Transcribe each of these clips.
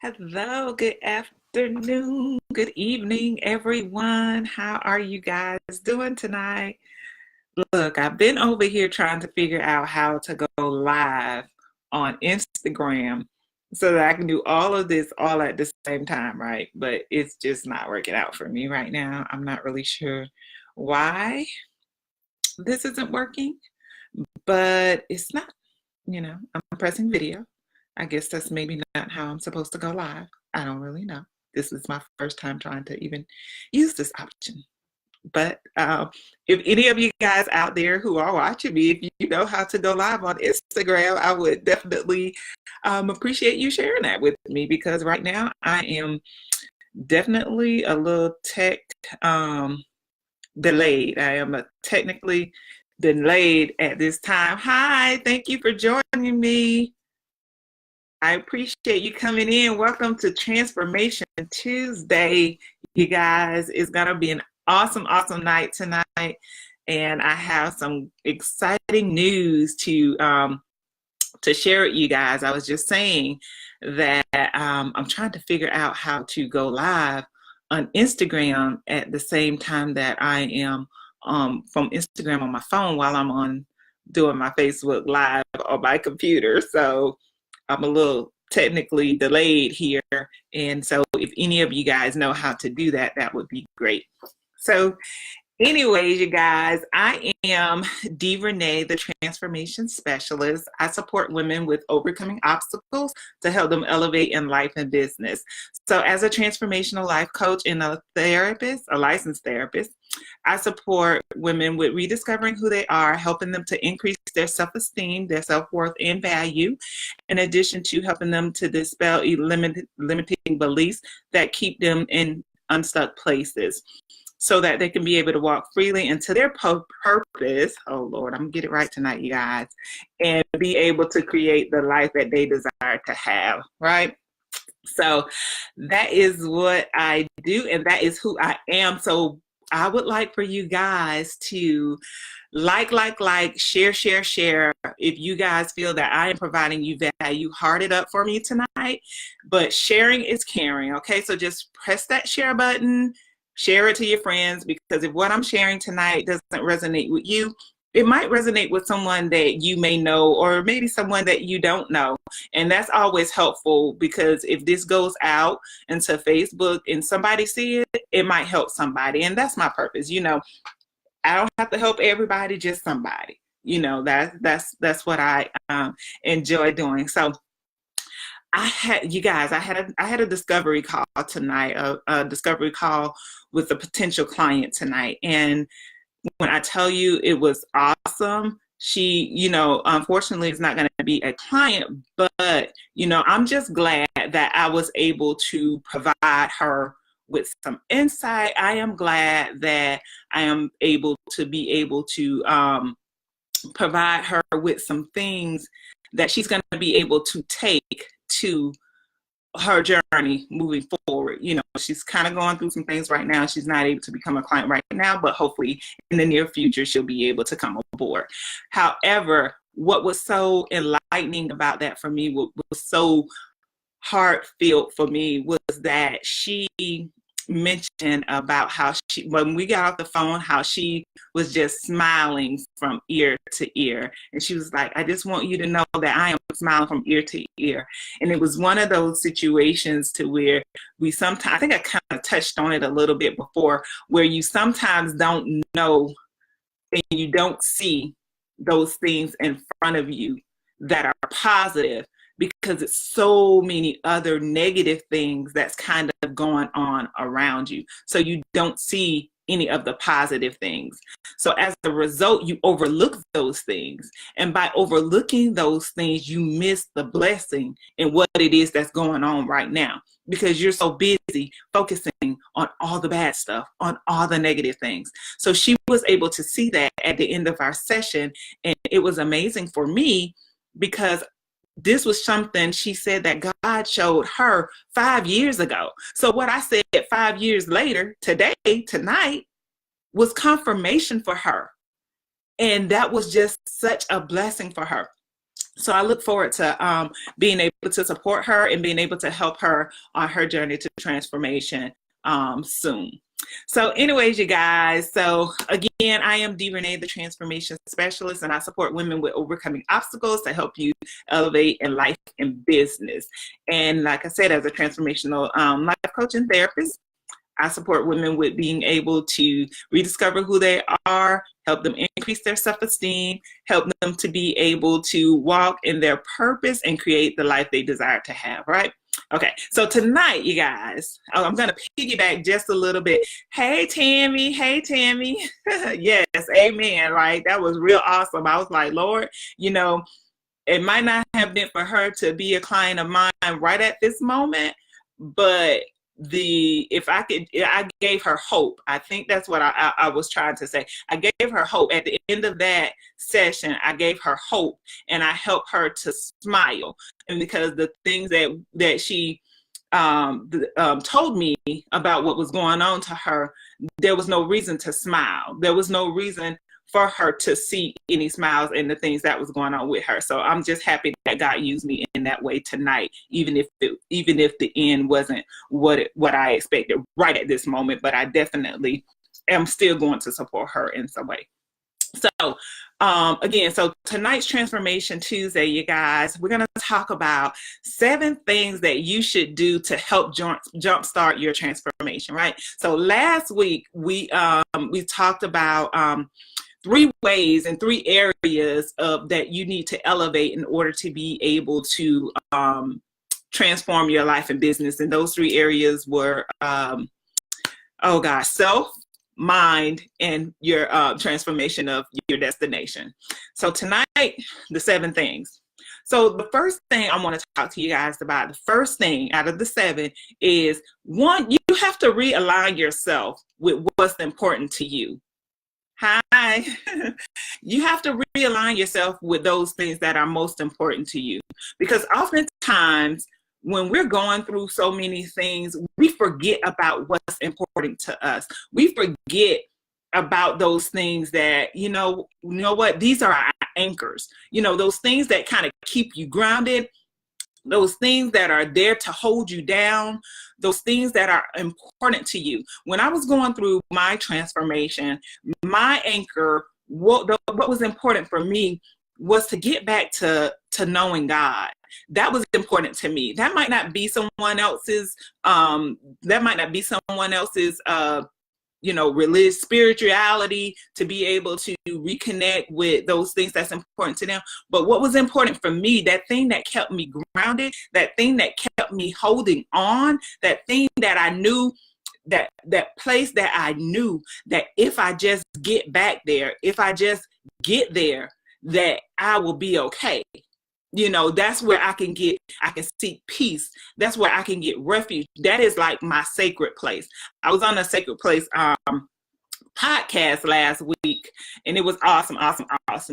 Hello, good afternoon, good evening, everyone. How are you guys doing tonight? Look, I've been over here trying to figure out how to go live on Instagram so that I can do all of this all at the same time, right? But it's just not working out for me right now. I'm not really sure why this isn't working, but it's not, I'm pressing video. I guess that's maybe not how I'm supposed to go live. I don't really know. This is my first time trying to even use this option. But if any of you guys out there who are watching me, if you know how to go live on Instagram, I would definitely appreciate you sharing that with me, because right now I am definitely a little tech delayed. I am technically delayed at this time. Hi, thank you for joining me. I appreciate you coming in. Welcome to Transformation Tuesday, you guys. It's going to be an awesome night tonight. And I have some exciting news to share with you guys. I was just saying that I'm trying to figure out how to go live on Instagram at the same time that I am from Instagram on my phone while I'm on doing my Facebook Live on my computer. So I'm a little technically delayed here. And so if any of you guys know how to do that, that would be great. So anyways, you guys, I am D.Renee, the transformation specialist. I support women with overcoming obstacles to help them elevate in life and business. So as a transformational life coach and a therapist, a licensed therapist, I support women with rediscovering who they are, helping them to increase their self-esteem, their self-worth, and value, in addition to helping them to dispel limiting beliefs that keep them in unstuck places, so that they can be able to walk freely into their purpose. Oh Lord, I'm gonna get it right tonight, you guys, and be able to create the life that they desire to have, right? So that is what I do, and that is who I am. So I would like for you guys to like, share. If you guys feel that I am providing you value, heart it up for me tonight. But sharing is caring, okay? So just press that share button, share it to your friends, because if what I'm sharing tonight doesn't resonate with you, it might resonate with someone that you may know, or maybe someone that you don't know. And that's always helpful, because if this goes out into Facebook and somebody sees it, it might help somebody. And that's my purpose. I don't have to help everybody, just somebody. That's what I enjoy doing. So I had a discovery call tonight, a discovery call with a potential client tonight. And when I tell you it was awesome, she, unfortunately is not going to be a client, but, I'm just glad that I was able to provide her with some insight. I am glad that I am able to provide her with some things that she's going to be able to take to her journey moving forward. She's kind of going through some things right now. She's not able to become a client right now, but hopefully in the near future, she'll be able to come aboard. However, what was so enlightening about that for me, what was so heartfelt for me, was that she mentioned about how when we got off the phone, how she was just smiling from ear to ear. And she was like, I just want you to know that I am smiling from ear to ear. And it was one of those situations to where we sometimes, I think I kind of touched on it a little bit before, where you sometimes don't know and you don't see those things in front of you that are positive, because it's so many other negative things that's kind of going on around you. So you don't see any of the positive things. So as a result, you overlook those things. And by overlooking those things, you miss the blessing in what it is that's going on right now, because you're so busy focusing on all the bad stuff, on all the negative things. So she was able to see that at the end of our session. And it was amazing for me, because this was something she said that God showed her 5 years ago. So what I said 5 years later, tonight, was confirmation for her. And that was just such a blessing for her. So I look forward to being able to support her and being able to help her on her journey to transformation soon. So anyways, you guys, so again, I am D.Renee, the transformation specialist, and I support women with overcoming obstacles to help you elevate in life and business. And like I said, as a transformational life coach and therapist, I support women with being able to rediscover who they are, help them increase their self-esteem, help them to be able to walk in their purpose and create the life they desire to have, right? Okay, so tonight, you guys, I'm going to piggyback just a little bit. Hey, Tammy. Hey, Tammy. Yes, amen, right? That was real awesome. I was like, Lord, you know, it might not have been for her to be a client of mine right at this moment, but I gave her hope. I think that's what I was trying to say. I gave her hope. At the end of that session, I gave her hope and I helped her to smile. And because the things that she told me about what was going on to her, there was no reason to smile. There was no reason for her to see any smiles in the things that was going on with her. So I'm just happy that God used me in that way tonight, even if the end wasn't what I expected right at this moment, but I definitely am still going to support her in some way. So again, so tonight's Transformation Tuesday, you guys, we're going to talk about 7 things that you should do to help jumpstart your transformation, right? So last week we talked about 3 ways and 3 areas that you need to elevate in order to be able to transform your life and business. And those 3 areas were, self, mind, and your transformation of your destination. So tonight, the 7 things. So the first thing I want to talk to you guys about, the first thing out of the 7 is, 1, you have to realign yourself with what's important to you. Hi. You have to realign yourself with those things that are most important to you. Because oftentimes when we're going through so many things, we forget about what's important to us. We forget about those things that, you know what, these are our anchors. You know, those things that kind of keep you grounded, those things that are there to hold you down, those things that are important to you. When I was going through my transformation, my anchor, what was important for me was to get back to knowing God. That was important to me. That might not be someone else's, religious spirituality, to be able to reconnect with those things that's important to them. But what was important for me, that thing that kept me grounded, that thing that kept me holding on, that thing that I knew, that place that I knew that if I just get back there, if I just get there, that I will be okay. You know, that's where I can seek peace. That's where I can get refuge. That is like my sacred place. I was on a sacred place podcast last week, and it was awesome,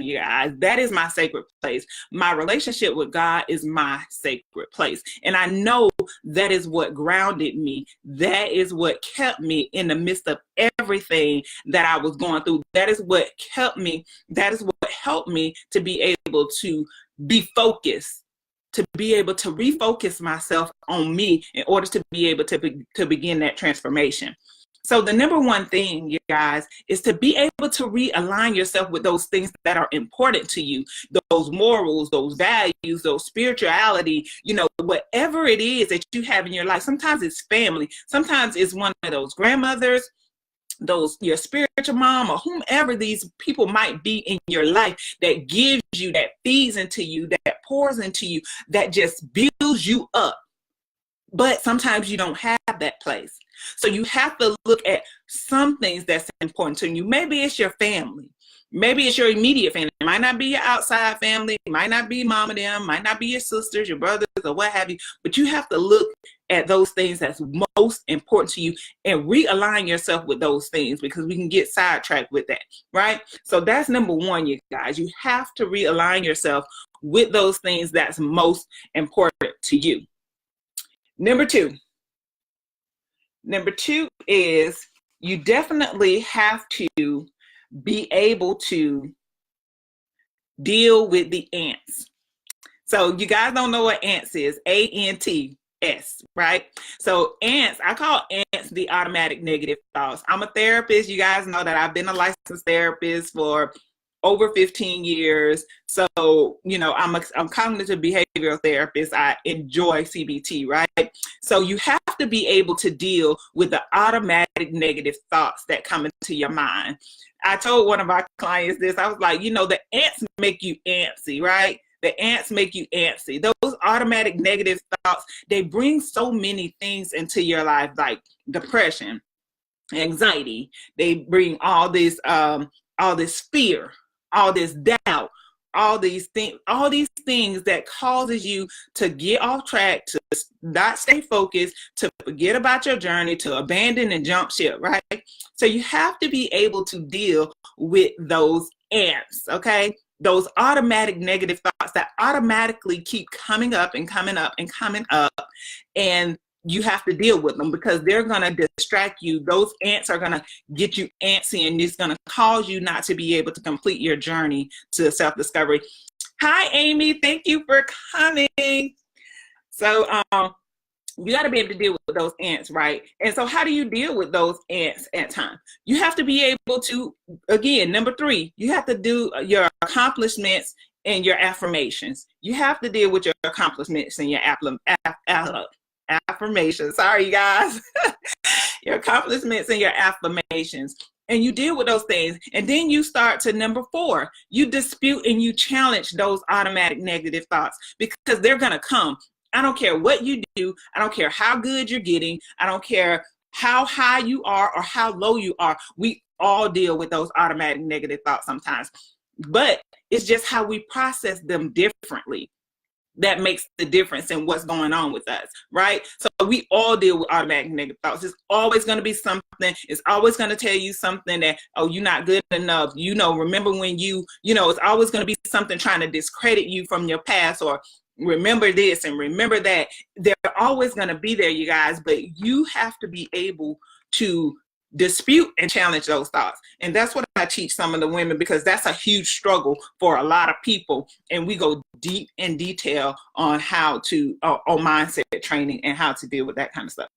you guys. That is my sacred place. My relationship with God is my sacred place. And I know that is what grounded me. That is what kept me in the midst of everything that I was going through. That is what kept me. That is what helped me to be able to be focused, to be able to refocus myself on me in order to be able to begin that transformation. So the number one thing, you guys, is to be able to realign yourself with those things that are important to you, those morals, those values, those spirituality, you know, whatever it is that you have in your life. Sometimes it's family. Sometimes it's one of those grandmothers, your spiritual mom, or whomever these people might be in your life that gives you, that feeds into you, that pours into you, that just builds you up. But sometimes you don't have that place. So you have to look at some things that's important to you. Maybe it's your family. Maybe it's your immediate family. It might not be your outside family. It might not be mom and them. It might not be your sisters, your brothers, or what have you. But you have to look at those things that's most important to you and realign yourself with those things, because we can get sidetracked with that, right? So that's number one, you guys. You have to realign yourself with those things that's most important to you. Number two is you definitely have to be able to deal with the ants. So you guys don't know what ANTS is, ANTS, right? So ANTS, I call ANTS the automatic negative thoughts. I'm a therapist. You guys know that I've been a licensed therapist for over 15 years. So, I'm cognitive behavioral therapist. I enjoy CBT, right? So you have to be able to deal with the automatic negative thoughts that come into your mind. I told one of our clients this. I was like, the ants make you antsy, right? The ants make you antsy. Those automatic negative thoughts, they bring so many things into your life, like depression, anxiety. They bring all this fear, all this doubt, all these things that causes you to get off track, to not stay focused, to forget about your journey, to abandon and jump ship, right? So you have to be able to deal with those ants, okay? Those automatic negative thoughts that automatically keep coming up and coming up and coming up, and you have to deal with them because they're going to distract you. Those ants are going to get you antsy, and it's going to cause you not to be able to complete your journey to self-discovery. Hi, Amy. Thank you for coming. So you got to be able to deal with those ants, right? And so how do you deal with those ants at times? You have to be able to, again, number 3, you have to do your accomplishments and your affirmations. You have to deal with your accomplishments and your affirmations. Sorry, you guys. Your accomplishments and your affirmations. And you deal with those things. And then you start to number 4. You dispute and you challenge those automatic negative thoughts because they're going to come. I don't care what you do. I don't care how good you're getting. I don't care how high you are or how low you are. We all deal with those automatic negative thoughts sometimes. But it's just how we process them differently that makes the difference in what's going on with us, right? So we all deal with automatic negative thoughts. It's always going to be something. It's always going to tell you something that, oh, you're not good enough. Remember when it's always going to be something trying to discredit you from your past, or remember this and remember that. They're always going to be there, you guys, but you have to be able to dispute and challenge those thoughts. And that's what I teach some of the women, because that's a huge struggle for a lot of people. And we go deep in detail on how to, on mindset training and how to deal with that kind of stuff.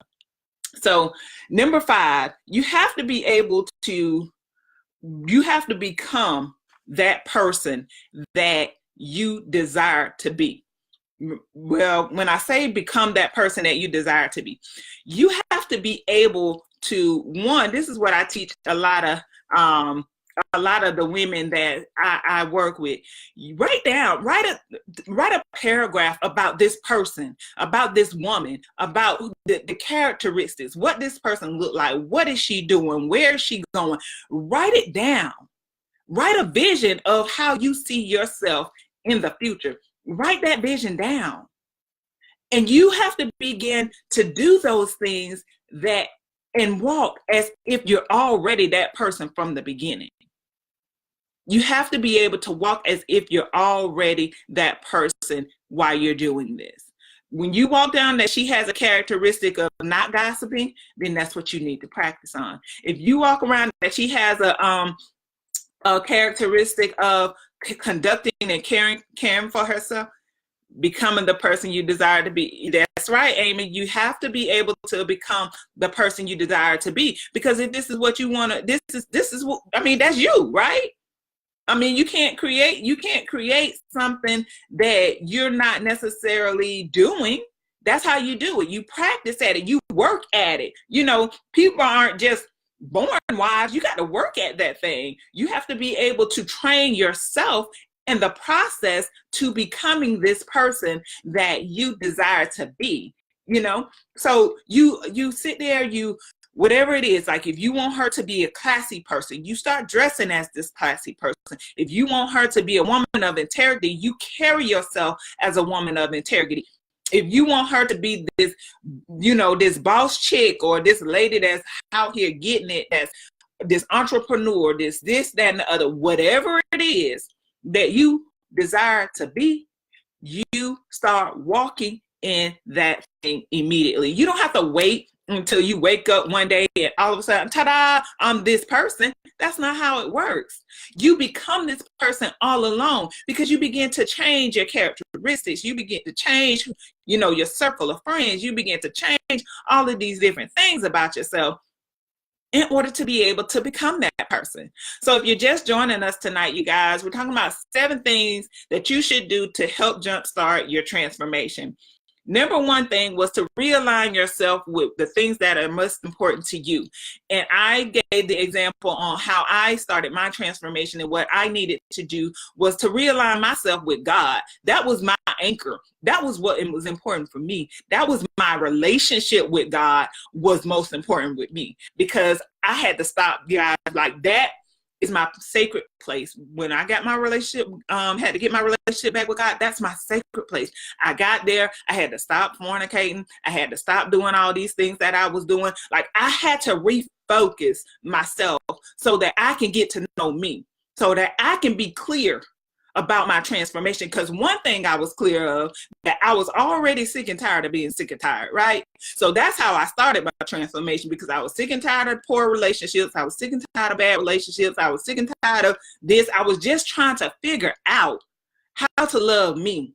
So number 5, you have to be able to, you have to become that person that you desire to be. Well, when I say become that person that you desire to be, you have to be able to, one, this is what I teach a lot of the women that I work with. Write a paragraph about this person, about this woman, about the characteristics, what this person look like, what is she doing, where is she going. Write it down. Write a vision of how you see yourself in the future. Write that vision down. And you have to begin to do those things and walk as if you're already that person from the beginning. You have to be able to walk as if you're already that person while you're doing this. When you walk down that she has a characteristic of not gossiping, then that's what you need to practice on. If you walk around that she has a characteristic of conducting and caring for herself, becoming the person you desire to be. That's right, Amy. You have to be able to become the person you desire to be, because if this is what you want to, this is what, that's you, right? You can't create something that you're not necessarily doing. That's how you do it. You practice at it. You work at it. People aren't just born wise. You got to work at that thing. You have to be able to train yourself in the process to becoming this person that you desire to be, So you sit there, whatever it is, like if you want her to be a classy person, you start dressing as this classy person. If you want her to be a woman of integrity, you carry yourself as a woman of integrity. If you want her to be this, this boss chick or this lady that's out here getting it, that's this entrepreneur, this, that, and the other, whatever it is that you desire to be, you start walking in that thing immediately. You don't have to wait until you wake up one day and all of a sudden, ta-da, I'm this person. That's not how it works. You become this person all along because you begin to change your characteristics. You begin to change, your circle of friends. You begin to change all of these different things about yourself in order to be able to become that person. So if you're just joining us tonight, you guys, we're talking about 7 things that you should do to help jumpstart your transformation. Number 1 thing was to realign yourself with the things that are most important to you. And I gave the example on how I started my transformation, and what I needed to do was to realign myself with God. That was my anchor. That was what was important for me. That was my relationship with God was most important with me, because I had to stop, guys, like that is my sacred place. When I got my relationship, had to get my relationship back with God, that's my sacred place. I got there, I had to stop fornicating. I had to stop doing all these things that I was doing. Like, I had to refocus myself so that I can get to know me, so that I can be clear about my transformation. Because one thing I was clear of, that I was already sick and tired of being sick and tired, right? So that's how I started my transformation, because I was sick and tired of poor relationships. I was sick and tired of bad relationships. I was sick and tired of this. I was just trying to figure out how to love me,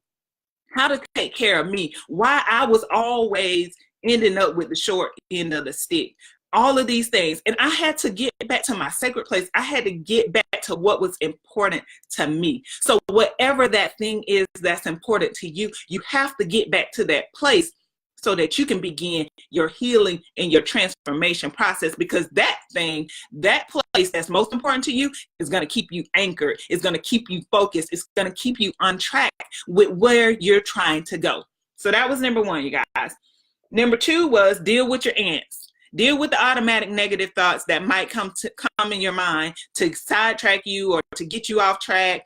how to take care of me, why I was always ending up with the short end of the stick. All of these things. And I had to get back to my sacred place. I had to get back to what was important to me. So whatever that thing is that's important to you, you have to get back to that place so that you can begin your healing and your transformation process, because that thing, that place that's most important to you is going to keep you anchored. It's going to keep you focused. It's going to keep you on track with where you're trying to go. So that was number 1, you guys. Number 2 was deal with your ants. Deal with the automatic negative thoughts that might come in your mind to sidetrack you or to get you off track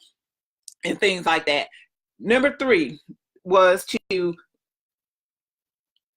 and things like that. Number 3 was to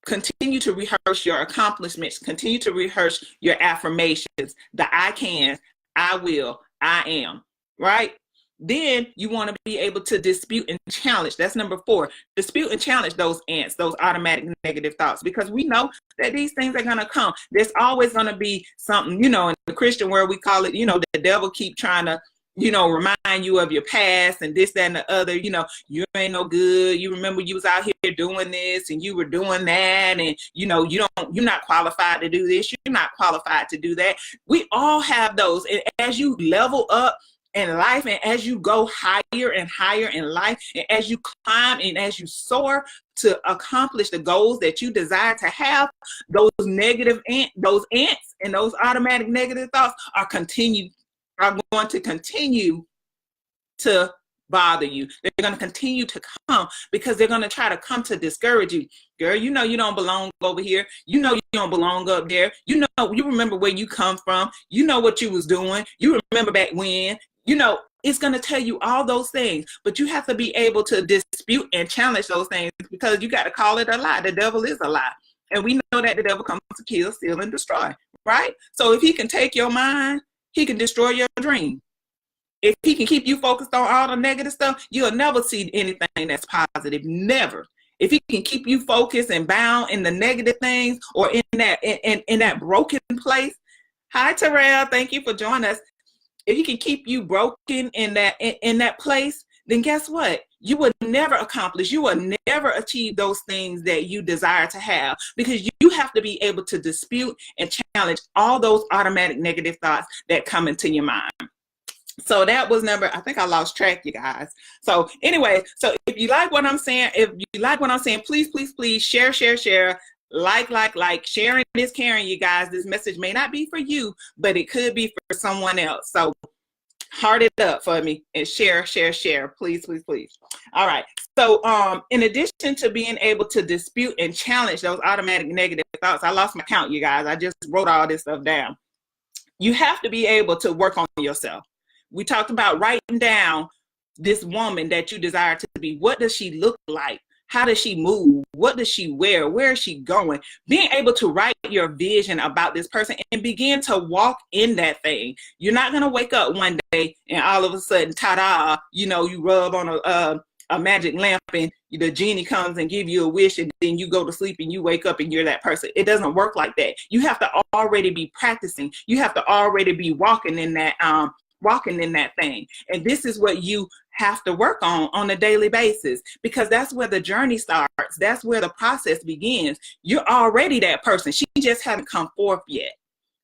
continue to rehearse your accomplishments, continue to rehearse your affirmations, the I can, I will, I am, right? Then you want to be able to dispute and challenge. That's number 4. Dispute and challenge those ants, those automatic negative thoughts, because we know that these things are going to come. There's always going to be something, in the Christian world, we call it, the devil keep trying to, remind you of your past and this, that, and the other. You ain't no good. You remember you was out here doing this and you were doing that. And, you're not qualified to do this. You're not qualified to do that. We all have those. And as you level up in life, and as you go higher and higher in life, and as you climb and as you soar to accomplish the goals that you desire to have, those those ants and those automatic negative thoughts are going to continue to bother you. They're going to continue to come, because they're going to try to come to discourage you. Girl, you don't belong over here. You don't belong up there. You remember where you come from. You know what you was doing. You remember back when. It's going to tell you all those things, but you have to be able to dispute and challenge those things, because you got to call it a lie. The devil is a lie. And we know that the devil comes to kill, steal, and destroy, right? So if he can take your mind, he can destroy your dream. If he can keep you focused on all the negative stuff, you'll never see anything that's positive. Never. If he can keep you focused and bound in the negative things, or in that broken place. Hi, Terrell. Thank you for joining us. If he can keep you broken in that place, then guess what? You will never accomplish, you will never achieve those things that you desire to have, because you have to be able to dispute and challenge all those automatic negative thoughts that come into your mind. So that was I think I lost track, you guys. So anyway, so if you like what I'm saying, please share. Like, sharing is caring, you guys. This message may not be for you, but it could be for someone else. So heart it up for me and share, please. All right. So in addition to being able to dispute and challenge those automatic negative thoughts, I lost my count, you guys. I just wrote all this stuff down. You have to be able to work on yourself. We talked about writing down this woman that you desire to be. What does she look like? How does she move? What does she wear? Where is she going? Being able to write your vision about this person and begin to walk in that thing. You're not going to wake up one day and all of a sudden, ta-da, you rub on a magic lamp and the genie comes and give you a wish, and then you go to sleep and you wake up and you're that person. It doesn't work like that. You have to already be practicing. You have to already be walking in that thing. And this is what you have to work on a daily basis, because that's where the journey starts. That's where the process begins. You're already that person. She just haven't come forth yet.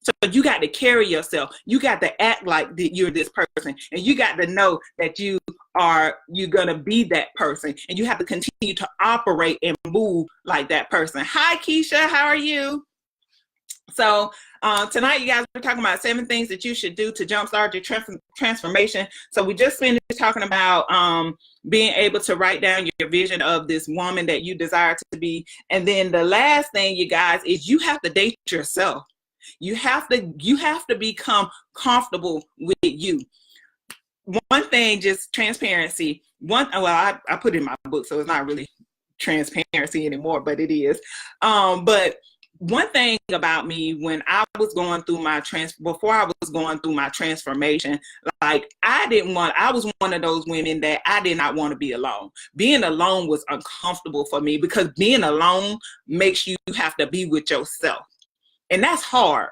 So you got to carry yourself. You got to act like you're this person, and you got to know that you're going to be that person, and you have to continue to operate and move like that person. Hi, Keisha. How are you? So tonight, you guys, we're talking about 7 things that you should do to jumpstart your transformation. So we just finished talking about being able to write down your vision of this woman that you desire to be. And then the last thing, you guys, is you have to date yourself. You have to become comfortable with you. One thing, just transparency. I put it in my book, so it's not really transparency anymore, but it is. But one thing about me, when I was going through before I was going through my transformation, like I was one of those women that I did not want to be alone. Being alone was uncomfortable for me, because being alone makes you have to be with yourself. And that's hard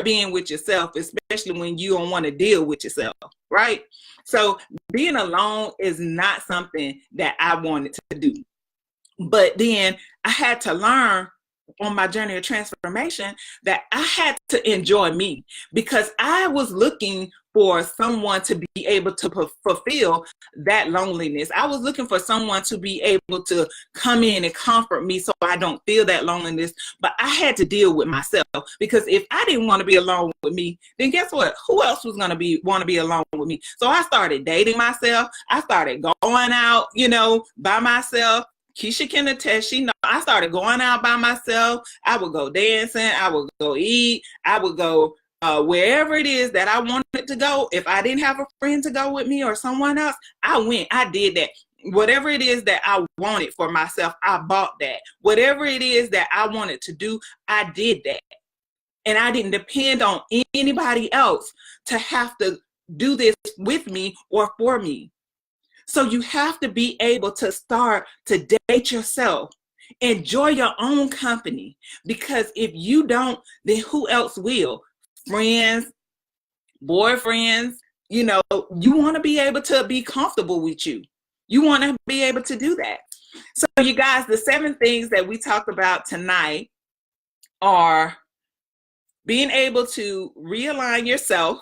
being with yourself, especially when you don't want to deal with yourself, right? So being alone is not something that I wanted to do. But then I had to learn on my journey of transformation that I had to enjoy me, because I was looking for someone to be able to fulfill that loneliness. I was looking for someone to be able to come in and comfort me so I don't feel that loneliness. But I had to deal with myself, because if I didn't want to be alone with me, then guess what? Who else was going to want to be alone with me? So I started dating myself. I started going out, by myself. Keisha can attest, I started going out by myself. I would go dancing. I would go eat. I would go wherever it is that I wanted to go. If I didn't have a friend to go with me or someone else, I went. I did that. Whatever it is that I wanted for myself, I bought that. Whatever it is that I wanted to do, I did that. And I didn't depend on anybody else to have to do this with me or for me. So you have to be able to start to date yourself. Enjoy your own company, because if you don't, then who else will? Friends, boyfriends, you want to be able to be comfortable with you. You want to be able to do that. So you guys, the 7 things that we talked about tonight are being able to realign yourself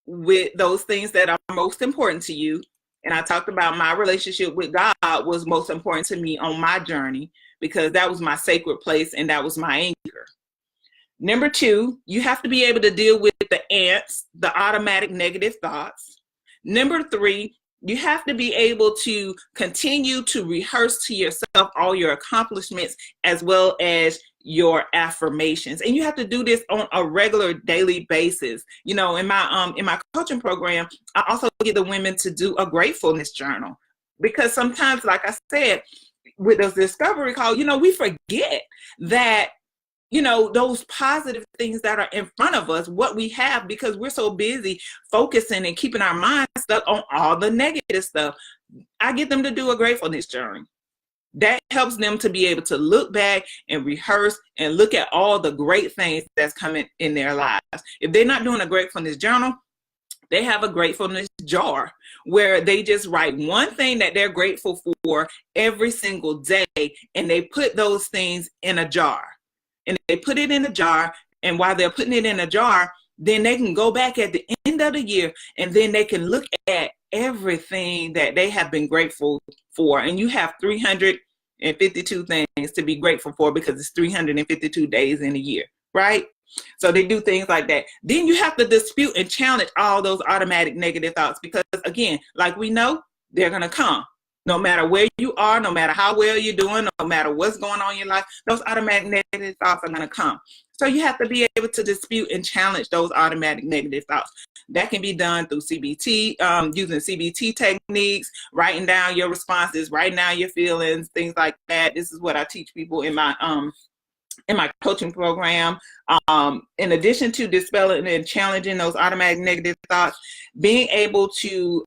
with those things that are most important to you. And I talked about my relationship with God was most important to me on my journey, because that was my sacred place and that was my anchor. Number 2, you have to be able to deal with the ants, the automatic negative thoughts. Number 3, you have to be able to continue to rehearse to yourself all your accomplishments as well as your affirmations. And you have to do this on a regular daily basis. In my coaching program, I also get the women to do a gratefulness journal, because sometimes, like I said, with those discovery call, we forget that, those positive things that are in front of us, what we have, because we're so busy focusing and keeping our minds stuck on all the negative stuff. I get them to do a gratefulness journal. That helps them to be able to look back and rehearse and look at all the great things that's coming in their lives. If they're not doing a gratefulness journal, they have a gratefulness jar where they just write one thing that they're grateful for every single day, and they put those things in a jar. And they put it in a jar, and while they're putting it in a jar, then they can go back at the end of the year, and then they can look at everything that they have been grateful for. And you have 352 things to be grateful for, because it's 352 days in a year, right? So they do things like that. Then you have to dispute and challenge all those automatic negative thoughts, because again, like we know, they're going to come. No matter where you are, no matter how well you're doing, no matter what's going on in your life, those automatic negative thoughts are going to come. So you have to be able to dispute and challenge those automatic negative thoughts. That can be done through CBT, using CBT techniques, writing down your responses, writing down your feelings, things like that. This is what I teach people in my in my coaching program, in addition to dispelling and challenging those automatic negative thoughts, being able to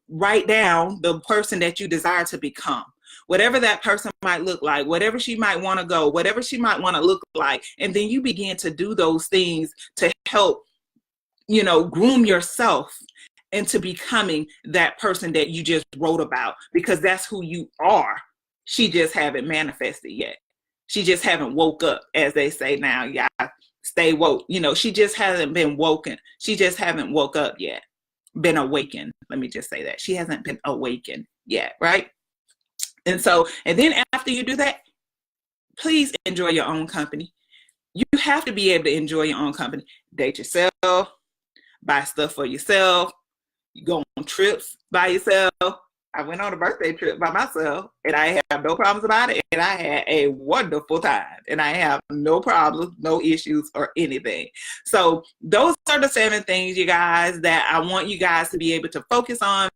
write down the person that you desire to become. Whatever that person might look like, whatever she might want to go, whatever she might want to look like. And then you begin to do those things to help, groom yourself into becoming that person that you just wrote about, because that's who you are. She just haven't manifested yet. She just haven't woke up, as they say now. Yeah, stay woke. She just hasn't been woken. She just haven't woke up yet. Been awakened. Let me just say that. She hasn't been awakened yet, right? And then after you do that, please enjoy your own company. You have to be able to enjoy your own company. Date yourself, buy stuff for yourself, you go on trips by yourself. I went on a birthday trip by myself, and I have no problems about it. And I had a wonderful time, and I have no problems, no issues, or anything. So those are the 7 things, you guys, that I want you guys to be able to focus on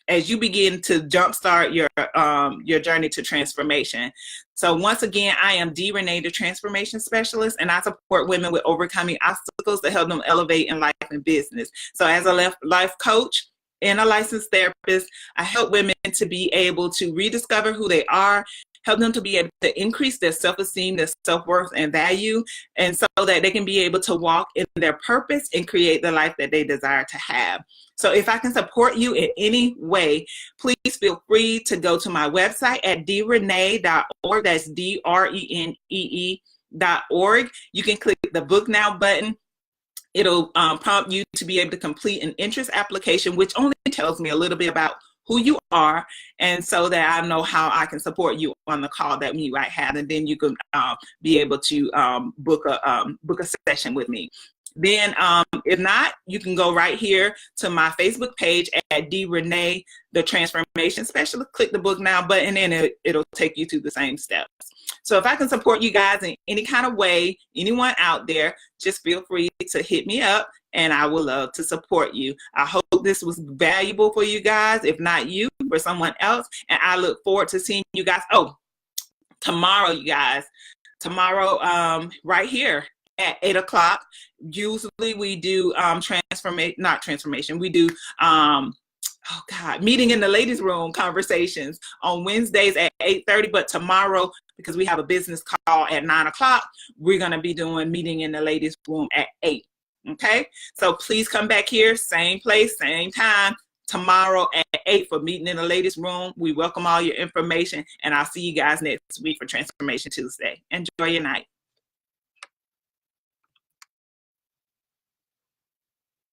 as you begin to jumpstart your journey to transformation. So once again, I am D.Renee, the transformation specialist, and I support women with overcoming obstacles to help them elevate in life and business. So as a life coach and a licensed therapist, I help women to be able to rediscover who they are, help them to be able to increase their self-esteem, their self-worth and value, and so that they can be able to walk in their purpose and create the life that they desire to have. So if I can support you in any way, please feel free to go to my website at drenee.org. That's DRENEE.org. You can click the Book Now button. It'll prompt you to be able to complete an interest application, which only tells me a little bit about who you are, and so that I know how I can support you on the call that we might have, and then you can be able to book a session with me. Then if not, you can go right here to my Facebook page at D.Renee, the transformation specialist. Click the Book Now button, and it'll take you through the same steps. So if I can support you guys in any kind of way, anyone out there, just feel free to hit me up, and I would love to support you. I hope this was valuable for you guys, if not you, for someone else. And I look forward to seeing you guys. Oh, tomorrow, you guys. Tomorrow, right here at 8 o'clock. Usually we do we do meeting in the ladies' room conversations on Wednesdays at 8:30, but tomorrow, because we have a business call at 9 o'clock, we're going to be doing meeting in the ladies' room at 8. Okay, so please come back here, same place, same time, tomorrow at 8 for meeting in the ladies' room. We welcome all your information, and I'll see you guys next week for Transformation Tuesday. Enjoy your night.